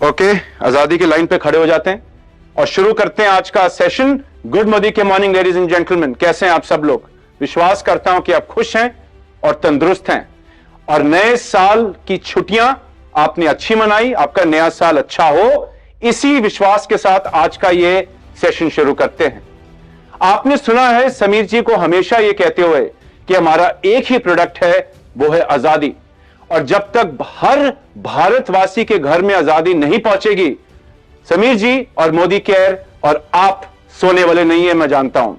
Okay, आजादी की line पे खड़े हो जाते हैं और शुरू करते हैं आज का सेशन। गुड मोदी के मॉर्निंग लेडीज एंड जेंटलमैन, कैसे हैं आप सब लोग? विश्वास करता हूं कि आप खुश हैं और तंदुरुस्त हैं और नए साल की छुट्टियां आपने अच्छी मनाई, आपका नया साल अच्छा हो, इसी विश्वास के साथ आज का ये सेशन शुरू करते हैं। आपने सुना है समीर जी को हमेशा ये कहते हुए कि हमारा एक ही प्रोडक्ट है, वो है आजादी, और जब तक हर भारतवासी के घर में आजादी नहीं पहुंचेगी, समीर जी और मोदी केयर और आप सोने वाले नहीं है, मैं जानता हूं।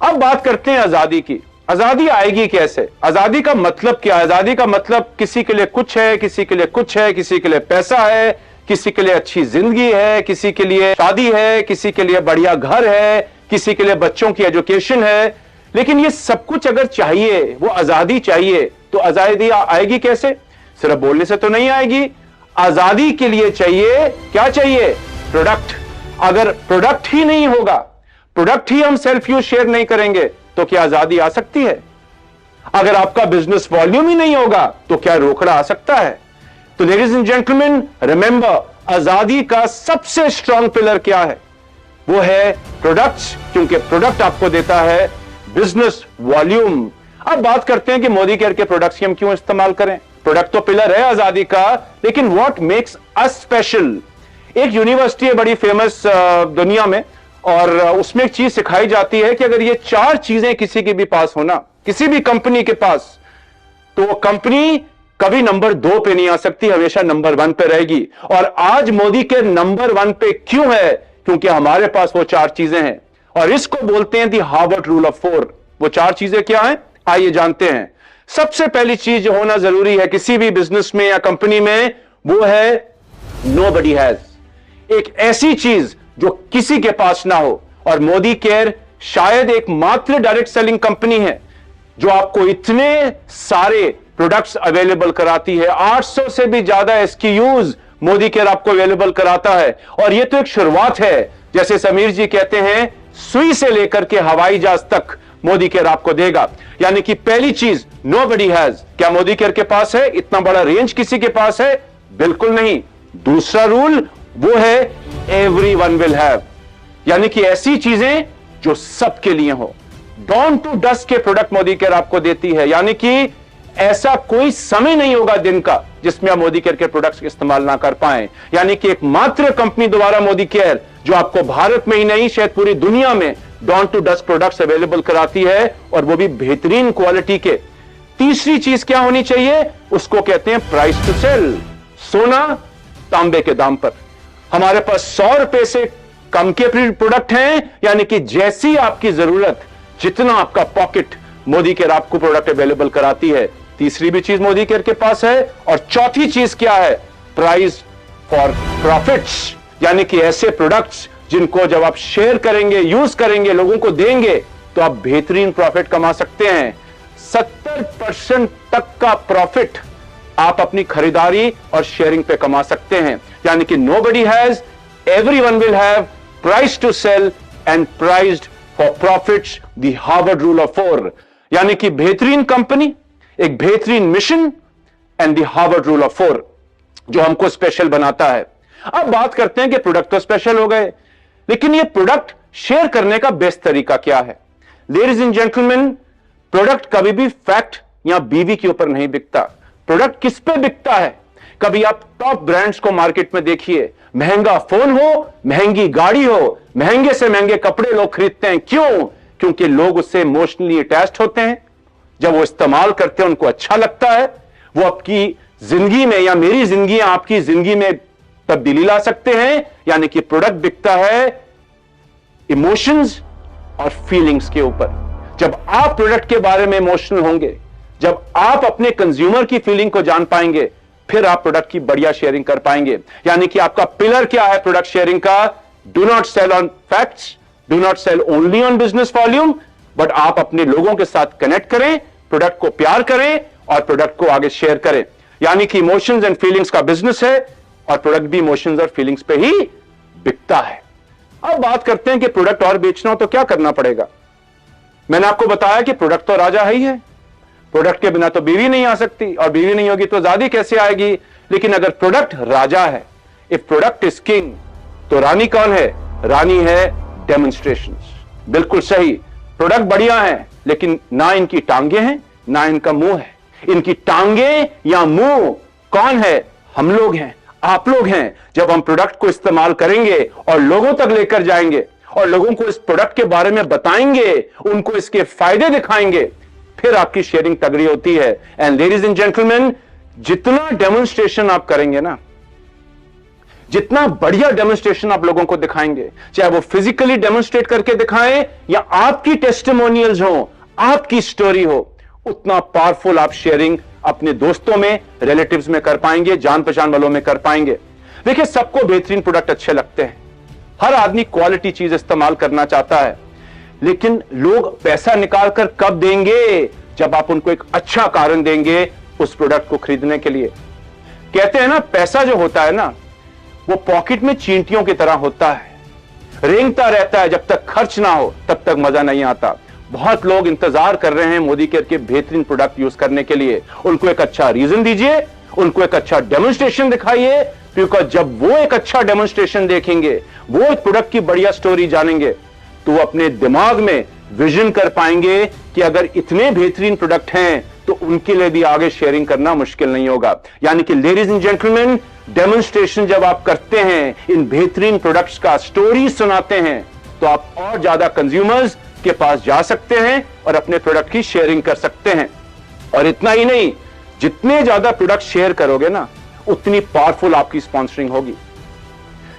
अब बात करते हैं आजादी की। आजादी आएगी कैसे? आजादी का मतलब क्या है? आजादी का मतलब किसी के लिए कुछ है, किसी के लिए कुछ है, किसी के लिए पैसा है, किसी के लिए अच्छी जिंदगी है, किसी के लिए शादी है, किसी के लिए बढ़िया घर है, किसी के लिए बच्चों की एजुकेशन है। लेकिन ये सब कुछ अगर चाहिए, वो आजादी चाहिए, तो आजादी आएगी कैसे? सिर्फ बोलने से तो नहीं आएगी। आजादी के लिए चाहिए, क्या चाहिए? प्रोडक्ट। अगर प्रोडक्ट ही नहीं होगा, प्रोडक्ट ही हम सेल्फ यूज शेयर नहीं करेंगे, तो क्या आजादी आ सकती है? अगर आपका बिजनेस वॉल्यूम ही नहीं होगा, तो क्या रोकड़ा आ सकता है? तो लेडीज एंड जेंटलमैन, रिमेंबर, आजादी का सबसे स्ट्रॉन्ग पिलर क्या है? वो है प्रोडक्ट्स, क्योंकि प्रोडक्ट आपको देता है बिजनेस वॉल्यूम। अब बात करते हैं कि मोदी केयर के प्रोडक्ट्स हम क्यों इस्तेमाल करें। प्रोडक्ट तो पिलर है आजादी का, लेकिन व्हाट मेक्स अस स्पेशल? एक यूनिवर्सिटी है बड़ी फेमस दुनिया में, और उसमें एक चीज सिखाई जाती है कि अगर ये चार चीजें किसी के भी पास होना, किसी भी कंपनी के पास, तो वो कंपनी कभी नंबर 2 पे नहीं आ सकती, हमेशा नंबर 1 पे रहेगी। और आज मोदी के नंबर 1 पे क्यों है? क्योंकि हमारे पास वो चार चीजें हैं, और इसको बोलते हैं दी हार्वर्ड रूल ऑफ 4। वो चार चीजें क्या हैं, आइए जानते हैं। सबसे पहली चीज जो होना जरूरी है किसी भी बिजनेस में या कंपनी में, वो है नोबडी हैज। एक ऐसी चीज जो किसी के पास ना हो, और मोदी केयर शायद एकमात्र डायरेक्ट सेलिंग कंपनी है जो आपको इतने सारे प्रोडक्ट्स अवेलेबल कराती है। 800 से भी ज्यादा एसक्यूज मोदी केयर आपको अवेलेबल कराता है, और यह तो एक शुरुआत है। जैसे समीर जी कहते हैं, सुई से लेकर के हवाई जहाज तक मोदी केयर आपको देगा। यानी कि पहली चीज, नोबडी हैज। क्या मोदी केयर के पास है? इतना बड़ा रेंज किसी के पास है? बिल्कुल नहीं। दूसरा रूल वो है एवरीवन विल हैव, यानी कि ऐसी चीजें जो सबके लिए हो। डॉन टू डस्ट के प्रोडक्ट मोदी केयर आपको देती है, यानी कि ऐसा कोई समय नहीं होगा दिन का जिसमें आप मोदी केयर के प्रोडक्ट्स इस्तेमाल ना कर पाए। यानी कि एकमात्र कंपनी द्वारा मोदी केयर जो आपको भारत में ही नहीं, शायद पूरी दुनिया में dawn to dust products available कराती है, और वो भी बेहतरीन क्वालिटी के। तीसरी चीज क्या होनी चाहिए? उसको कहते हैं प्राइस टू सेल। सोना तांबे के दाम पर। हमारे पास 100 रुपए से कम के प्रोडक्ट हैं, यानी कि जैसी आपकी जरूरत, जितना आपका पॉकेट, मोदी केयर आपको प्रोडक्ट अवेलेबल कराती है। तीसरी भी चीज मोदी केयर के पास है। और चौथी चीज क्या है? प्राइस फॉर प्रॉफिट्स, यानी कि ऐसे प्रोडक्ट्स जिनको जब आप शेयर करेंगे, यूज करेंगे, लोगों को देंगे, तो आप बेहतरीन प्रॉफिट कमा सकते हैं। 70% तक का प्रॉफिट आप अपनी खरीदारी और शेयरिंग पे कमा सकते हैं। यानी कि nobody has, everyone will have, price to sell and priced for profits, the Harvard rule of 4। यानी कि बेहतरीन कंपनी, एक बेहतरीन mission and the Harvard rule of 4 जो हमको स्पेशल बनाता है। अब बात करते हैं कि प्रोडक्ट तो स्पेशल हो गए, लेकिन ये प्रोडक्ट शेयर करने का बेस्ट तरीका क्या है? लेडीज एंड जेंटलमैन, प्रोडक्ट कभी भी फैक्ट या बीवी के ऊपर नहीं बिकता। प्रोडक्ट किस पे बिकता है? कभी आप टॉप ब्रांड्स को मार्केट में देखिए, महंगा फोन हो, महंगी गाड़ी हो, महंगे से महंगे कपड़े लोग खरीदते हैं। क्यों? क्योंकि लोग उससे इमोशनली अटैच्ड होते हैं। जब वो इस्तेमाल करते हैं, उनको अच्छा लगता है। वो आपकी जिंदगी में या मेरी जिंदगी, आपकी जिंदगी में तब्दीली ला सकते हैं। यानी कि प्रोडक्ट बिकता है इमोशंस और फीलिंग्स के ऊपर। जब आप प्रोडक्ट के बारे में इमोशनल होंगे, जब आप अपने कंज्यूमर की फीलिंग को जान पाएंगे, फिर आप प्रोडक्ट की बढ़िया शेयरिंग कर पाएंगे। यानी कि आपका पिलर क्या है प्रोडक्ट शेयरिंग का? Do not sell on facts, do not sell only on business volume, but आप अपने लोगों के साथ कनेक्ट करें, प्रोडक्ट को प्यार करें और प्रोडक्ट को आगे शेयर करें। यानी कि इमोशंस एंड फीलिंग्स का बिजनेस है, और प्रोडक्ट भी इमोशंस और फीलिंग्स पे ही बिकता है। अब बात करते हैं कि प्रोडक्ट और बेचना हो तो क्या करना पड़ेगा। मैंने आपको बताया कि प्रोडक्ट तो राजा है ही है, प्रोडक्ट के बिना तो बीवी नहीं आ सकती, और बीवी नहीं होगी तो आजादी कैसे आएगी। लेकिन अगर प्रोडक्ट राजा है, इफ प्रोडक्ट इज किंग, तो रानी कौन है? रानी है डेमोन्स्ट्रेशंस। बिल्कुल सही, प्रोडक्ट बढ़िया है, लेकिन ना इनकी टांगे हैं ना इनका मुंह है। इनकी टांगे या मुंह कौन है? हम लोग हैं, आप लोग हैं। जब हम प्रोडक्ट को इस्तेमाल करेंगे और लोगों तक लेकर जाएंगे और लोगों को इस प्रोडक्ट के बारे में बताएंगे, उनको इसके फायदे दिखाएंगे, फिर आपकी शेयरिंग तगड़ी होती है। एंड लेडीज एंड जेंटलमैन, जितना डेमोन्स्ट्रेशन आप करेंगे ना, जितना बढ़िया डेमोन्स्ट्रेशन आप लोगों को दिखाएंगे, चाहे वो फिजिकली डेमोन्स्ट्रेट करके दिखाएं या आपकी टेस्टिमोनियल्स हो, आपकी स्टोरी हो, उतना पावरफुल आप शेयरिंग अपने दोस्तों में, रिलेटिव्स में कर पाएंगे, जान पहचान वालों में कर पाएंगे। देखिए, सबको बेहतरीन प्रोडक्ट अच्छे लगते हैं, हर आदमी क्वालिटी चीज इस्तेमाल करना चाहता है, लेकिन लोग पैसा निकालकर कब देंगे? जब आप उनको एक अच्छा कारण देंगे उस प्रोडक्ट को खरीदने के लिए। कहते हैं ना, पैसा जो होता है ना, वो पॉकेट में चींटियों की तरह होता है, रेंगता रहता है, जब तक खर्च ना हो तब तक मजा नहीं आता। बहुत लोग इंतजार कर रहे हैं मोदी केयर के बेहतरीन प्रोडक्ट यूज करने के लिए। उनको एक अच्छा रीजन दीजिए, उनको एक अच्छा डेमोन्स्ट्रेशन दिखाइए, क्योंकि जब वो एक अच्छा डेमोन्स्ट्रेशन देखेंगे, वो एक प्रोडक्ट की बढ़िया स्टोरी जानेंगे, तो वो अपने दिमाग में विजन कर पाएंगे कि अगर इतने बेहतरीन प्रोडक्ट हैं तो उनके लिए भी आगे शेयरिंग करना मुश्किल नहीं होगा। यानी कि लेडीज एंड जेंटलमैन, डेमोन्स्ट्रेशन जब आप करते हैं, इन बेहतरीन प्रोडक्ट्स का स्टोरी सुनाते हैं, तो आप और ज्यादा कंज्यूमर्स के पास जा सकते हैं और अपने प्रोडक्ट की शेयरिंग कर सकते हैं। और इतना ही नहीं, जितने ज्यादा प्रोडक्ट शेयर करोगे ना, उतनी पावरफुल आपकी स्पॉन्सरिंग होगी।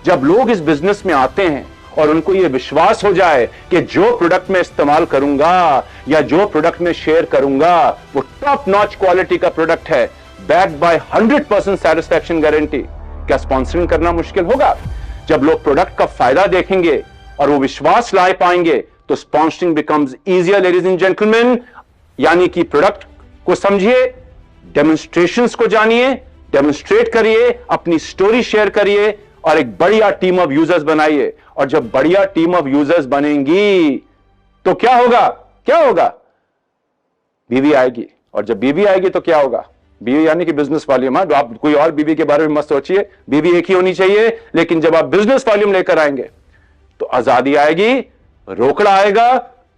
जब लोग इस बिजनेस में आते हैं और उनको यह विश्वास हो जाए कि जो प्रोडक्ट मैं इस्तेमाल करूंगा या जो प्रोडक्ट मैं शेयर करूंगा वो टॉप नॉच क्वालिटी का प्रोडक्ट है, बैक्ड बाय 100% सैटिस्फैक्शन गारंटी, क्या स्पॉन्सरिंग करना मुश्किल होगा? जब लोग प्रोडक्ट का फायदा देखेंगे और वो विश्वास ला पाएंगे, तो sponsoring becomes easier. Ladies and gentleman, यानी कि प्रोडक्ट को समझिए, डेमोन्स्ट्रेशंस को जानिए, डेमोन्स्ट्रेट करिए, अपनी स्टोरी शेयर करिए और एक बढ़िया टीम ऑफ यूजर्स बनाइए। और जब बढ़िया टीम ऑफ यूजर्स बनेंगी तो क्या होगा? क्या होगा? बीवी आएगी, और जब बीवी आएगी तो क्या होगा? बीवी यानी कि बिजनेस वॉल्यूम। आप कोई और बीवी के बारे में मत सोचिए, बीवी एक ही होनी चाहिए, लेकिन जब आप बिजनेस वॉल्यूम लेकर आएंगे तो आजादी आएगी, रोकड़ा आएगा,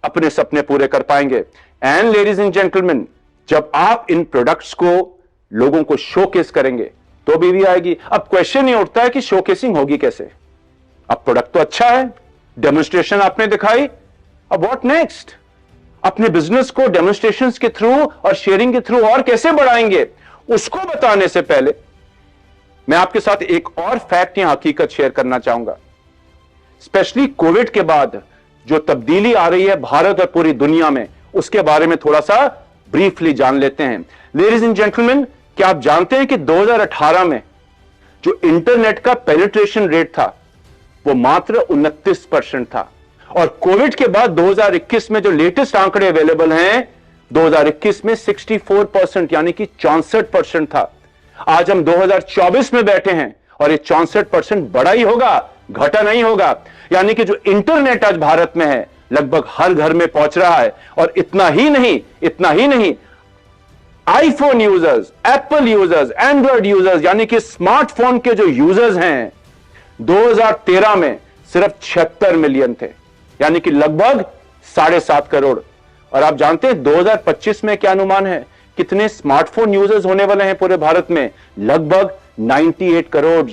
अपने सपने पूरे कर पाएंगे। एंड लेडीज एंड जेंटलमैन, जब आप इन प्रोडक्ट्स को लोगों को शोकेस करेंगे तो बीवी आएगी। अब क्वेश्चन ये उठता है कि शोकेसिंग होगी कैसे? अब प्रोडक्ट तो अच्छा है, डेमोन्स्ट्रेशन आपने दिखाई, अब व्हाट नेक्स्ट? अपने बिजनेस को डेमोन्स्ट्रेशंस के थ्रू और शेयरिंग के थ्रू और कैसे बढ़ाएंगे, उसको बताने से पहले मैं आपके साथ एक और फैक्ट या हकीकत शेयर करना चाहूंगा। स्पेशली कोविड के बाद जो तब्दीली आ रही है भारत और पूरी दुनिया में, उसके बारे में थोड़ा सा ब्रीफली जान लेते हैं। लेडीज एंड जेंटलमैन, क्या आप जानते हैं कि 2018 में जो इंटरनेट का पेनिट्रेशन रेट था वो मात्र 29% था, और कोविड के बाद 2021 में जो लेटेस्ट आंकड़े अवेलेबल हैं, 2021 में 64% यानी कि 64% था। आज हम 2024 में बैठे हैं और ये 64% बढ़ा ही होगा, घटा नहीं होगा। यानी कि जो इंटरनेट आज भारत में है लगभग हर घर में पहुंच रहा है। और इतना ही नहीं, iPhone users, Apple users, Android users यानी कि स्मार्टफोन के जो यूजर्स हैं 2013 में सिर्फ 76 मिलियन थे, यानी कि लगभग 7.5 करोड़। और आप जानते हैं 2025 में क्या अनुमान है, कितने स्मार्टफोन यूजर्स होने वाले हैं पूरे भारत में? लगभग 98 करोड़।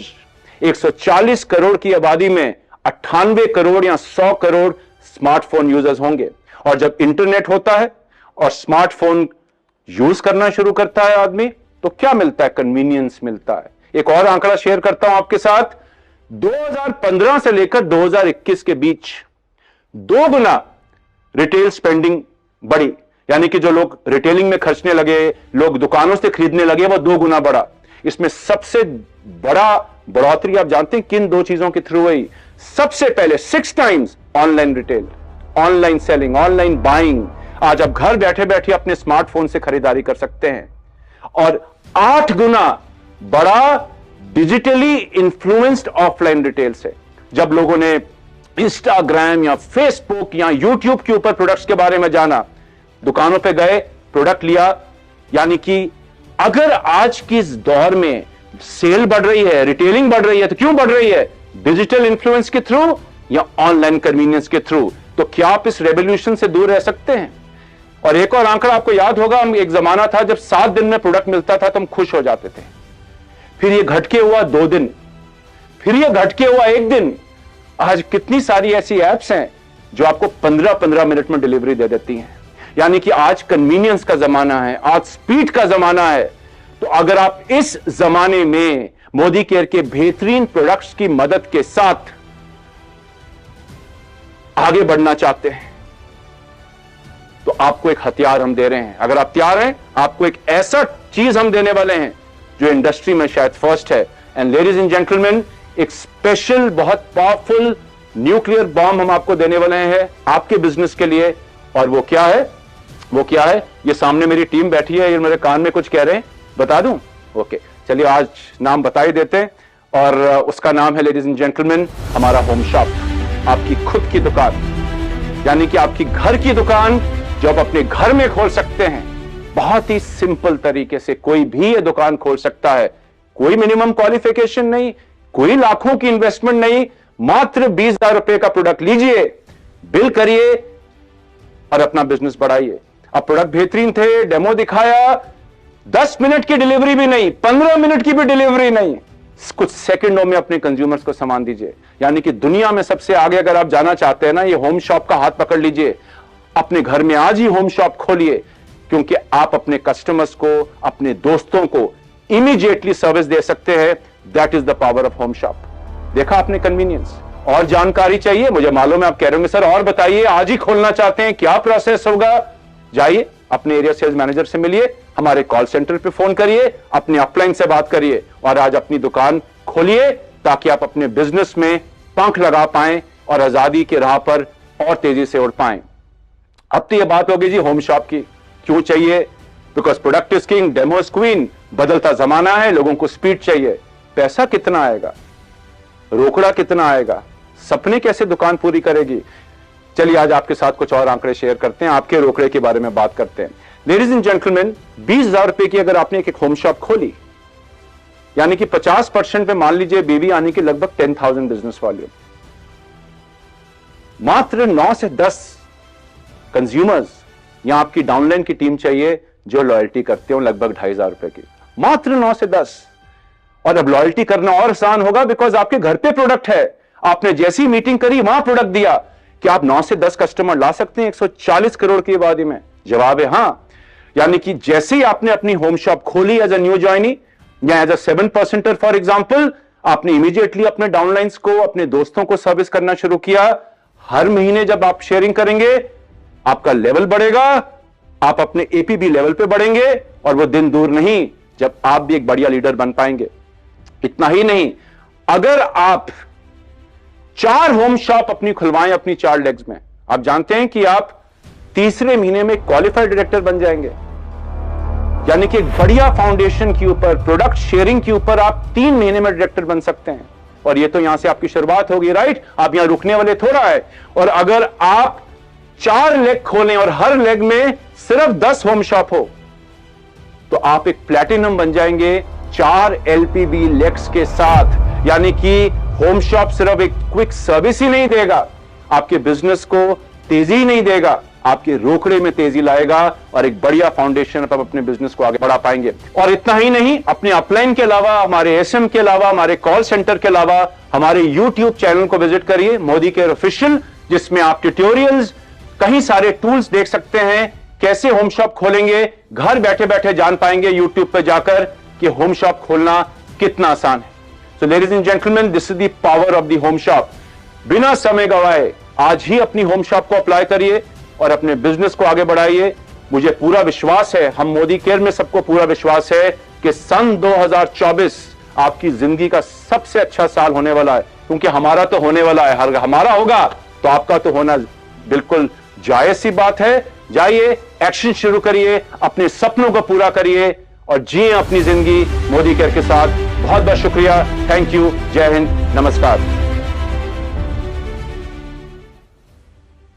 140 करोड़ की आबादी में 98 करोड़ या 100 करोड़ स्मार्टफोन यूजर्स होंगे। और जब इंटरनेट होता है और स्मार्टफोन यूज करना शुरू करता है आदमी, तो क्या मिलता है? कन्वीनियंस मिलता है। एक और आंकड़ा शेयर करता हूं आपके साथ, 2015 से लेकर 2021 के बीच 2 गुना रिटेल स्पेंडिंग बढ़ी, यानी कि जो लोग रिटेलिंग में खर्चने लगे, लोग दुकानों से खरीदने लगे, वो 2 गुना बढ़ा। इसमें सबसे बड़ा बढ़ोतरी आप जानते हैं किन 2 चीजों के थ्रू हुई? सबसे पहले 6 times online retail, online selling, online buying. आज आप घर बैठे बैठे अपने स्मार्टफोन से खरीदारी कर सकते हैं। और 8 गुना बड़ा डिजिटली इन्फ्लुएंस्ड ऑफलाइन रिटेल से। जब लोगों ने इंस्टाग्राम या फेसबुक या यूट्यूब के ऊपर प्रोडक्ट्स के बारे में जाना, दुकानों पे गए, प्रोडक्ट लिया। यानी कि अगर आज की इस दौर में सेल बढ़ रही है, रिटेलिंग बढ़ रही है, तो क्यों बढ़ रही है? डिजिटल इन्फ्लुएंस के थ्रू या ऑनलाइन कन्वीनियंस के थ्रू। तो क्या आप इस रेवोल्यूशन से दूर रह सकते हैं? और एक और आंकड़ा आपको याद होगा, हम एक जमाना था जब 7 दिन में प्रोडक्ट मिलता था तो हम खुश हो जाते थे। फिर ये घटके हुआ 2 दिन, फिर ये घटके हुआ 1 दिन। आज कितनी सारी ऐसी एप्स हैं जो आपको 15-15 मिनट में डिलीवरी दे देती हैं। यानी कि आज कन्वीनियंस का जमाना है, आज स्पीड का जमाना है। तो अगर आप इस जमाने में मोदी केयर के बेहतरीन प्रोडक्ट्स की मदद के साथ आगे बढ़ना चाहते हैं तो आपको एक हथियार हम दे रहे हैं। अगर आप तैयार हैं, आपको एक ऐसा चीज हम देने वाले हैं जो इंडस्ट्री में शायद फर्स्ट है। एंड लेडीज एंड जेंटलमैन, एक स्पेशल बहुत पावरफुल न्यूक्लियर बॉम्ब हम आपको देने वाले हैं आपके बिजनेस के लिए। और वो क्या है? वो क्या है? ये सामने मेरी टीम बैठी है, ये मेरे कान में कुछ कह रहे हैं, बता दूं? ओके, चलिए आज नाम बता ही देते हैं। और उसका नाम है लेडीज एंड जेंटलमैन हमारा होम शॉप, आपकी खुद की दुकान, यानी कि आपकी घर की दुकान जो आप अपने घर में खोल सकते हैं। बहुत ही सिंपल तरीके से कोई भी ये दुकान खोल सकता है। कोई मिनिमम क्वालिफिकेशन नहीं, कोई लाखों की इन्वेस्टमेंट नहीं, मात्र 20,000 रुपए का प्रोडक्ट लीजिए, बिल करिए और अपना बिजनेस बढ़ाइए। अब प्रोडक्ट बेहतरीन थे, डेमो दिखाया, 10 मिनट की डिलीवरी भी नहीं, 15 मिनट की भी डिलीवरी नहीं, कुछ सेकंडों में अपने कंज्यूमर्स को सामान दीजिए। यानी कि दुनिया में सबसे आगे अगर आप जाना चाहते हैं ना, ये होम शॉप का हाथ पकड़ लीजिए, अपने घर में आज ही होम शॉप खोलिए, क्योंकि आप अपने कस्टमर्स को, अपने दोस्तों को इमीडिएटली सर्विस दे सकते हैं। That is the power of home shop. देखा आपने कन्वीनियंस। और जानकारी चाहिए? मुझे मालूम है आप कह रहे होंगे सर और बताइए, आज ही खोलना चाहते हैं, क्या प्रोसेस होगा? जाइए अपने एरिया सेल्स मैनेजर से मिलिए, हमारे कॉल सेंटर पे फोन करिए, अपने अपलाइन से बात करिए और आज अपनी दुकान खोलिए ताकि आप अपने बिजनेस में पंख लगा पाएं और आजादी के राह पर और तेजी से उड़ पाएं। अब तो यह बात होगी जी होम शॉप की, क्यों चाहिए? Because product is king, demo is queen. बदलता जमाना है, लोगों को स्पीड चाहिए। पैसा कितना आएगा? रोकड़ा कितना आएगा? सपने कैसे दुकान पूरी करेगी? चलिए आज आपके साथ कुछ और आंकड़े शेयर करते हैं, आपके रोकड़े के बारे में बात करते हैं। लेडीज एंड जेंटलमैन, 20,000 रुपए की अगर आपने एक होम शॉप खोली, यानी कि 50% पे मान लीजिए बीवी आने की लगभग 10,000 बिजनेस वॉल्यूम। मात्र 9 से 10 कंज्यूमर्स यहां आपकी डाउनलाइन की टीम चाहिए जो लॉयल्टी करते हो लगभग 2,500 रुपए की। मात्र 9 से 10। और अब लॉयल्टी करना और आसान होगा बिकॉज आपके घर पे प्रोडक्ट है। आपने जैसी मीटिंग करी वहां प्रोडक्ट दिया। क्या आप 9 से 10 कस्टमर ला सकते हैं 140 करोड़ की आबादी में? जवाब है हां। यानी कि जैसे ही आपने अपनी होम शॉप खोली एज अ न्यू ज्वाइनी या एज अ 7%, फॉर एग्जांपल, आपने इमीडिएटली अपने डाउनलाइंस को, अपने दोस्तों को सर्विस करना शुरू किया। हर महीने जब आप शेयरिंग करेंगे, आपका लेवल बढ़ेगा, आप अपने एपीबी लेवल पे बढ़ेंगे और वो दिन दूर नहीं जब आप भी एक बढ़िया लीडर बन पाएंगे। इतना ही नहीं, अगर आप 4 होम शॉप अपनी खुलवाएं अपनी 4 लेग्स में, आप जानते हैं कि आप तीसरे महीने में क्वालिफाइड डायरेक्टर बन जाएंगे। यानी कि एक बढ़िया फाउंडेशन के ऊपर, प्रोडक्ट शेयरिंग के ऊपर आप 3 महीने में डायरेक्टर बन सकते हैं। और ये तो यहां से आपकी शुरुआत होगी, राइट? आप यहां रुकने वाले थोड़ा है। और अगर आप 4 लेग खोलें और हर लेग में सिर्फ 10 होम शॉप हो तो आप एक प्लैटिनम बन जाएंगे 4 एलपीबी लेग्स के साथ। यानी कि होम शॉप सिर्फ एक क्विक सर्विस ही नहीं देगा, आपके बिजनेस को तेजी ही नहीं देगा, आपके रोकड़े में तेजी लाएगा और एक बढ़िया फाउंडेशन पर अपने बिजनेस को आगे बढ़ा पाएंगे। और इतना ही नहीं, अपने अपलाइन के अलावा, हमारे एसएम के अलावा, हमारे कॉल सेंटर के अलावा हमारे यूट्यूब चैनल को विजिट करिए, मोदी केयर ऑफिशियल, जिसमें आप ट्यूटोरियल्स, कई सारे टूल्स देख सकते हैं। कैसे होम शॉप खोलेंगे, घर बैठे बैठे जान पाएंगे यूट्यूब पर जाकर कि होम शॉप खोलना कितना आसान है। So ladies and gentleman, this is the power of the home shop. बिना समय गवाए आज ही अपनी होम शॉप को अप्लाई करिए और अपने बिजनेस को आगे बढ़ाइए। मुझे पूरा विश्वास है, हम मोदी केयर में सबको पूरा विश्वास है कि सन 2024 आपकी जिंदगी का सबसे अच्छा साल होने वाला है। क्योंकि हमारा तो होने वाला है, हमारा होगा तो आपका तो होना बिल्कुल जायज सी बात है। जाइए, एक्शन शुरू करिए, अपने सपनों को पूरा करिए और जिए अपनी जिंदगी मोदी केयर के साथ। बहुत बहुत शुक्रिया, थैंक यू, जय हिंद, नमस्कार।